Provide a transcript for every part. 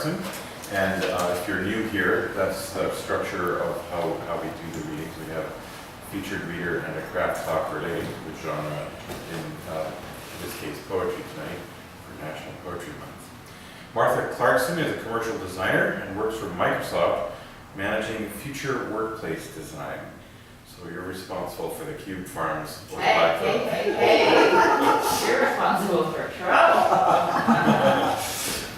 Clarkson, and if you're new here, that's the structure of how we do the readings. We have a featured reader and a craft talk relating to the genre, in this case poetry tonight, for National Poetry Month. Martha Clarkson is a commercial designer and works for Microsoft, managing future workplace design. So you're responsible for the cube farms. Hey. You're responsible for trouble.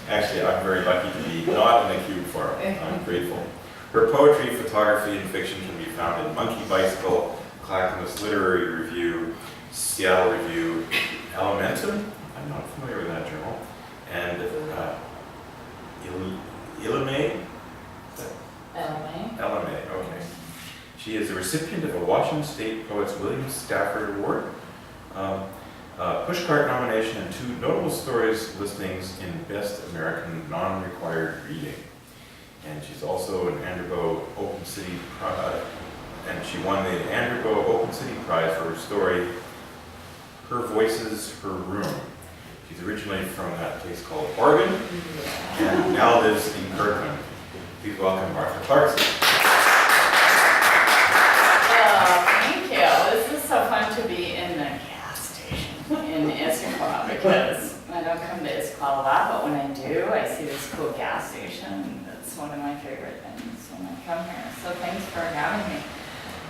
Actually, I'm very lucky to be not in a cube farm. I'm grateful. Her poetry, photography, and fiction can be found in Monkey Bicycle, Clackamas Literary Review, Seattle Review, Elementum, I'm not familiar with that journal, and Illume? LMA, okay. She is a recipient of a Washington State Poets William Stafford Award, Pushcart nomination, and 2 notable stories listings in Best American Non-Required Reading. And she's also an Anderbo Open City Prize, and she won the Anderbo Open City Prize for her story, Her Voices, Her Room. She's originally from that place called Oregon, and now lives in Kirkland. Please welcome Martha Clarkson. Thank you. This is so fun to be in the gas station in Issaquah because I don't come to Issaquah a lot, but when I do, I see this cool gas station. That's one of my favorite things when I come here. So thanks for having me.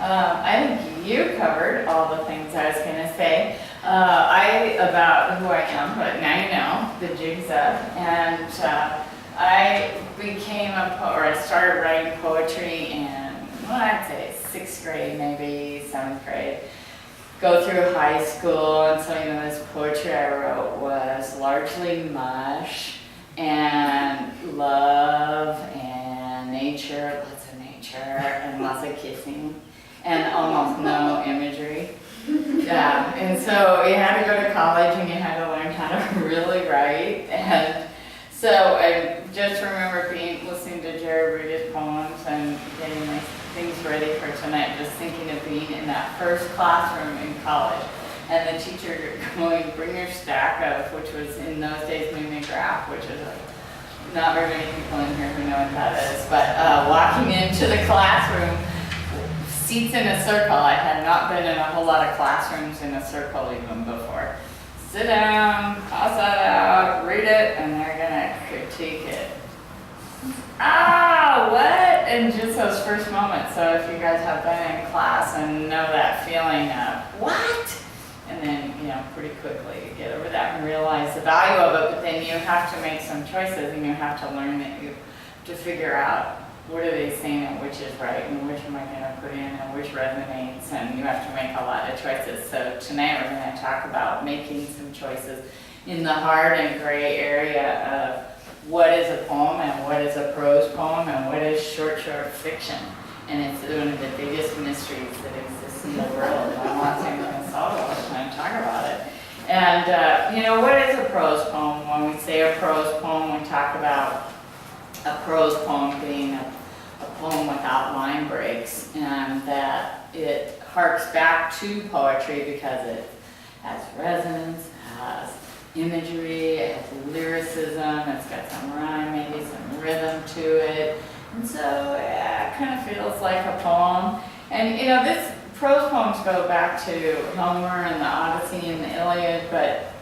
I think you covered all the things I was going to say. About who I am, but now you know, the jig's up. And I became I started writing poetry in, well, I'd say 6th grade, maybe 7th grade. Go through high school, and some of this poetry I wrote was largely mush and love and nature, lots of nature and lots of kissing and almost no imagery. Yeah, and so you had to go to college and you had to learn how to really write. And so I just remember listening to Jerry Rudy's poems and getting my things ready for tonight, just thinking of being in that first classroom in college. And the teacher going, bring your stack of, which was in those days mimeograph, which is like, not very many people in here who know what that is, but walking into the classroom, seats in a circle. I had not been in a whole lot of classrooms in a circle even before. Sit down, toss that out, read it, and they're gonna critique it. Ah, what? And just those first moments. So if you guys have been in class and know that feeling of, what? And then, pretty quickly you get over that and realize the value of it, but then you have to make some choices and you have to learn that you have to figure out what are they saying and which is right and which am I going to put in and which resonates, and you have to make a lot of choices. So tonight we're going to talk about making some choices in the hard and gray area of what is a poem and what is a prose poem and what is short fiction. And it's one of the biggest mysteries that exists in the world. And I want to solve it all the time, talk about it. And what is a prose poem? When we say a prose poem, we talk about a prose poem being a poem without line breaks, and that it harks back to poetry because it has resonance, it has imagery, it has lyricism, it's got some rhyme, maybe some rhythm to it, and so it kind of feels like a poem. And this prose poems go back to Homer and the Odyssey and the Iliad, but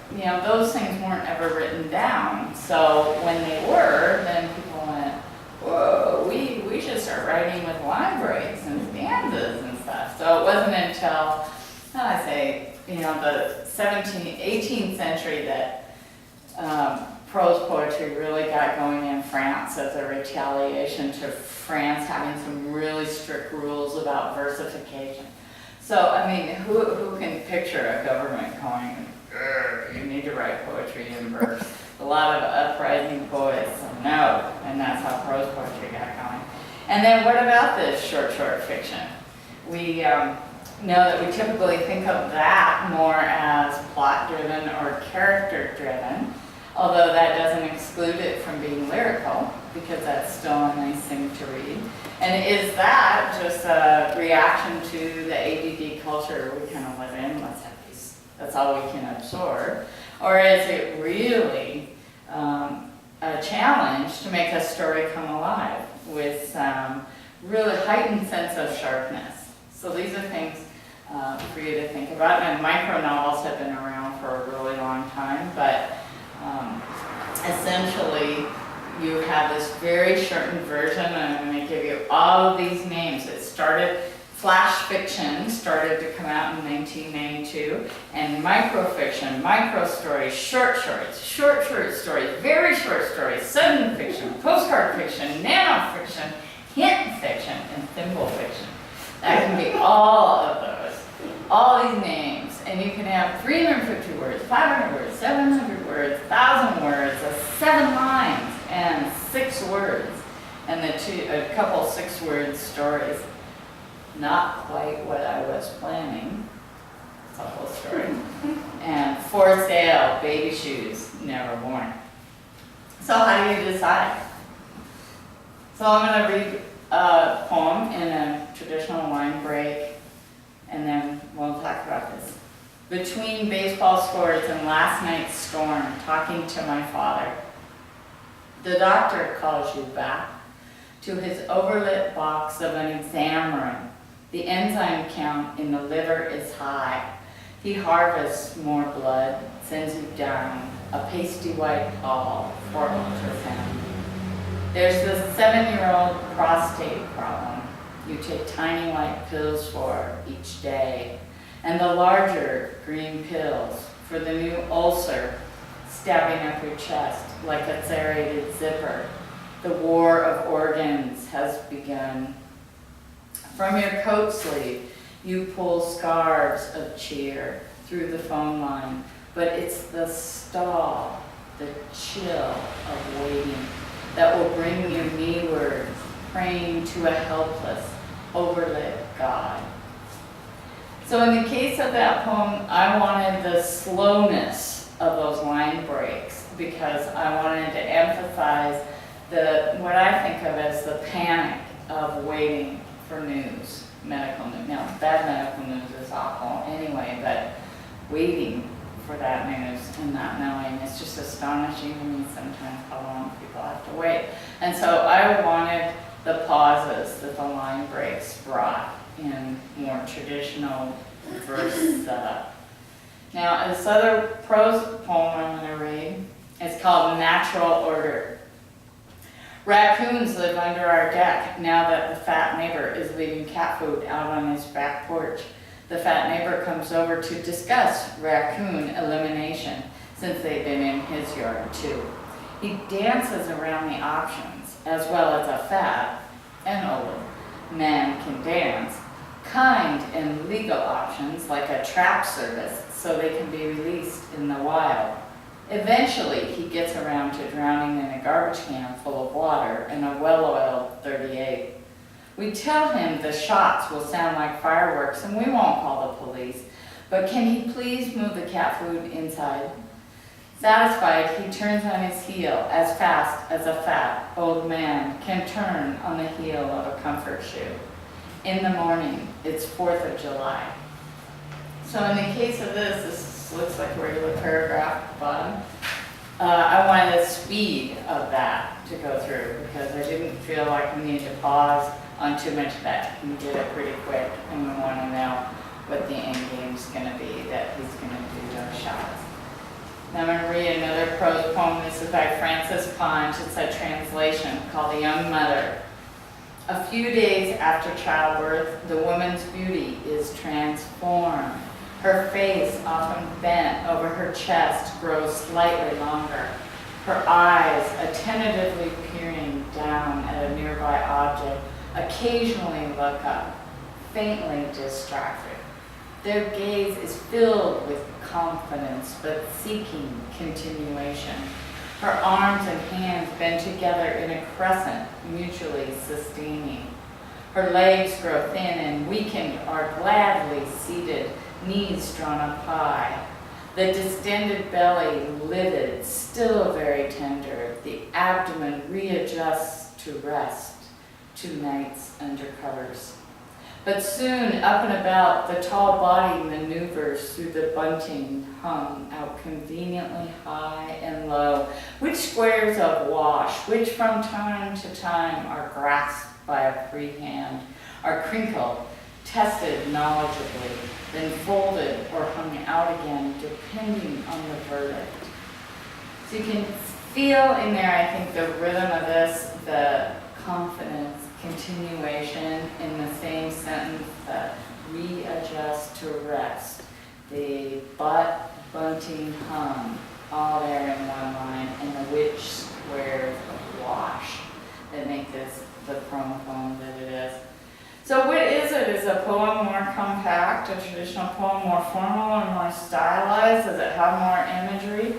those things weren't ever written down. So when they were, then people went, whoa, we should start writing with line breaks and stanzas and stuff. So it wasn't until, the 18th century that prose poetry really got going in France as a retaliation to France having some really strict rules about versification. So, who can picture a government going, you need to write poetry in verse? A lot of uprising poets, no, and that's how prose poetry got going. And then what about this short fiction? We know that we typically think of that more as plot-driven or character-driven, although that doesn't exclude it from being lyrical, because that's still a nice thing to read. And is that just a reaction to the ADD culture we kind of live in? Let's have these, that's all we can absorb. Or is it really a challenge to make a story come alive with some really heightened sense of sharpness. So these are things for you to think about. And micro novels have been around for a really long time, but essentially you have this very shortened version, and I'm going to give you all of these names. It started, flash fiction started to come out in 1992, and microfiction, micro stories, short stories, very short stories, sudden fiction, postcard fiction, nano fiction, hint fiction, and thimble fiction. That can be all of those, all these names, and you can have 350 words, 500 words, 700 words, 1,000 words, 7 lines, and 6 words, and a couple 6-word stories. Not quite what I was planning. It's a whole story. And for sale, baby shoes, never worn. So how do you decide? So I'm going to read a poem in a traditional line break, and then we'll talk about this. Between baseball scores and last night's storm, talking to my father. The doctor calls you back to his overlit box of an exam room. The enzyme count in the liver is high. He harvests more blood, sends you down a pasty white hall for ultrasound. There's the 7-year-old prostate problem you take tiny white pills for each day, and the larger green pills for the new ulcer stabbing up your chest like a serrated zipper. The war of organs has begun. From your coat sleeve, you pull scarves of cheer through the phone line, but it's the stall, the chill of waiting that will bring you me-words, praying to a helpless, overlit God. So in the case of that poem, I wanted the slowness of those line breaks because I wanted to emphasize what I think of as the panic of waiting for news, medical news. Now, bad medical news is awful anyway, but waiting for that news and not knowing, it's just astonishing to me sometimes how long people have to wait. And so I wanted the pauses that the line breaks brought in more traditional verse setup. Now, this other prose poem I'm going to read is called Natural Order. Raccoons live under our deck now that the fat neighbor is leaving cat food out on his back porch. The fat neighbor comes over to discuss raccoon elimination since they've been in his yard too. He dances around the options as well as a fat and old man can dance, kind and legal options like a trap service so they can be released in the wild. Eventually, he gets around to drowning in a garbage can full of water in a well-oiled 38. We tell him the shots will sound like fireworks and we won't call the police, but can he please move the cat food inside? Satisfied, he turns on his heel as fast as a fat old man can turn on the heel of a comfort shoe. In the morning, it's 4th of July. So in the case of this looks like a regular paragraph at the bottom. I wanted the speed of that to go through because I didn't feel like we needed to pause on too much of that. We did it pretty quick and we want to know what the end game's going to be, that he's going to do those shots. Now I'm going to read another prose poem. This is by Frances Ponge. It's a translation called The Young Mother. A few days after childbirth, the woman's beauty is transformed. Her face, often bent over her chest, grows slightly longer. Her eyes, attentively peering down at a nearby object, occasionally look up, faintly distracted. Their gaze is filled with confidence, but seeking continuation. Her arms and hands bend together in a crescent, mutually sustaining. Her legs grow thin and weakened are gladly seated, knees drawn up high. The distended belly livid, still very tender. The abdomen readjusts to rest, to nights under covers. But soon, up and about, the tall body maneuvers through the bunting hung out conveniently high and and low, which squares of wash, which from time to time are grasped by a free hand, are crinkled, tested knowledgeably, then folded or hung out again, depending on the verdict. So you can feel in there, I think, the rhythm of this, the confidence, continuation in the same sentence, the readjust to rest, the but, bunting, hum, all there in one line, and the which squares of wash that make this the poem that it is. So what is it? Is a poem more compact, a traditional poem more formal or more stylized? Does it have more imagery?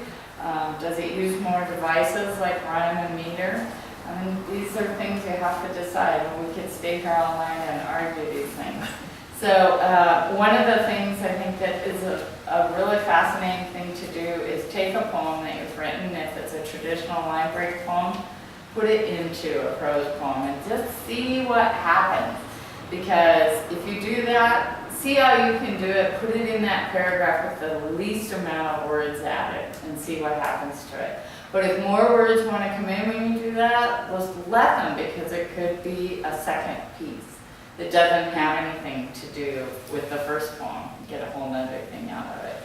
Does it use more devices like rhyme and meter? I mean, these are things you have to decide. We could stay here all night and argue these things. So one of the things I think that is a really fascinating thing to do is take a poem that you've written, if it's a traditional line break poem, put it into a prose poem and just see what happens. Because if you do that, see how you can do it, put it in that paragraph with the least amount of words added and see what happens to it. But if more words want to come in when you do that, let's let them, because it could be a second piece that doesn't have anything to do with the first poem. Get a whole nother thing out of it.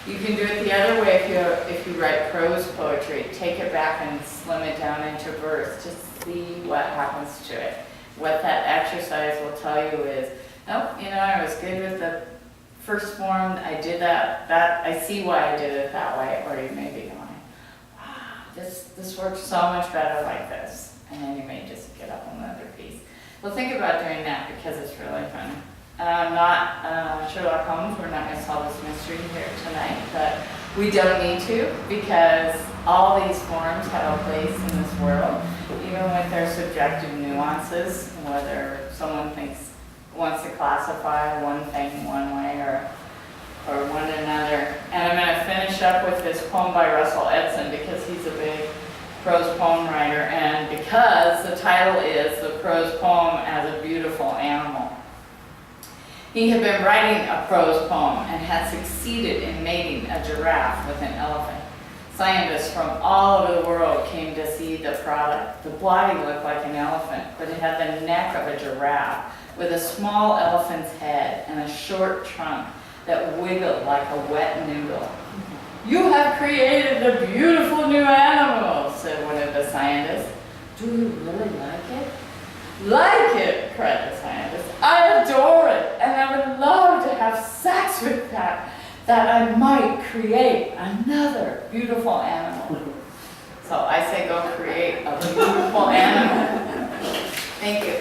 You can do it the other way if you write prose poetry. Take it back and slim it down into verse. Just see what happens to it. What that exercise will tell you is, nope, I was good with the first form. I did that. I see why I did it that way. Or you may be going, wow, this works so much better like this. And then you may just get up another piece. Well, think about doing that because it's really fun. Not Sherlock Holmes, we're not going to solve this mystery here tonight, but we don't need to, because all these forms have a place in this world, even with their subjective nuances, whether someone wants to classify one thing one way or one another. And I'm going to finish up with this poem by Russell Edson, because he's a big prose poem writer, and because the title is The Prose Poem as a Beautiful Animal. He had been writing a prose poem and had succeeded in mating a giraffe with an elephant. Scientists from all over the world came to see the product. The body looked like an elephant, but it had the neck of a giraffe with a small elephant's head and a short trunk that wiggled like a wet noodle. "You have created a beautiful new animal," said one of the scientists. "Do you really like it?" "Like it," cried the scientist. "I adore it, and I would love to have sex with that I might create another beautiful animal." So I say go create a beautiful animal. Thank you.